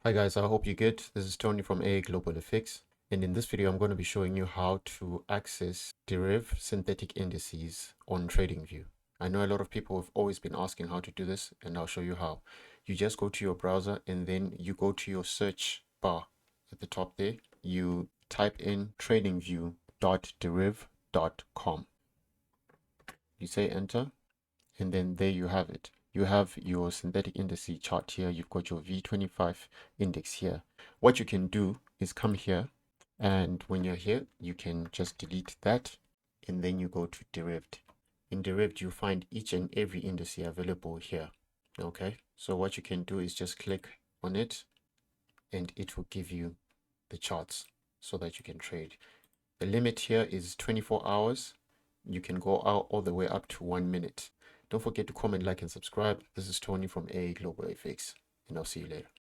Hi guys, I hope you're good. This is Tony from AA Global FX, and in this video I'm going to be showing you how to access Deriv synthetic indices on TradingView. I know a lot of people have always been asking how to do this, and I'll show you how. You just go to your browser and then you go to your search bar at the top there. You type in tradingview.deriv.com. You say enter, and then there you have it. You have your synthetic indice chart here. You've got your V25 index here. What you can do is come here, and when you're here, you can just delete that, and then you go to derived. In derived, you find each and every indice available here. Okay, so what you can do is just click on it, and it will give you the charts so that you can trade. The limit here is 24 hours. You can go out all the way up to 1 minute. Don't forget to comment, like, and subscribe. This is Tony from AA Global FX, and I'll see you later.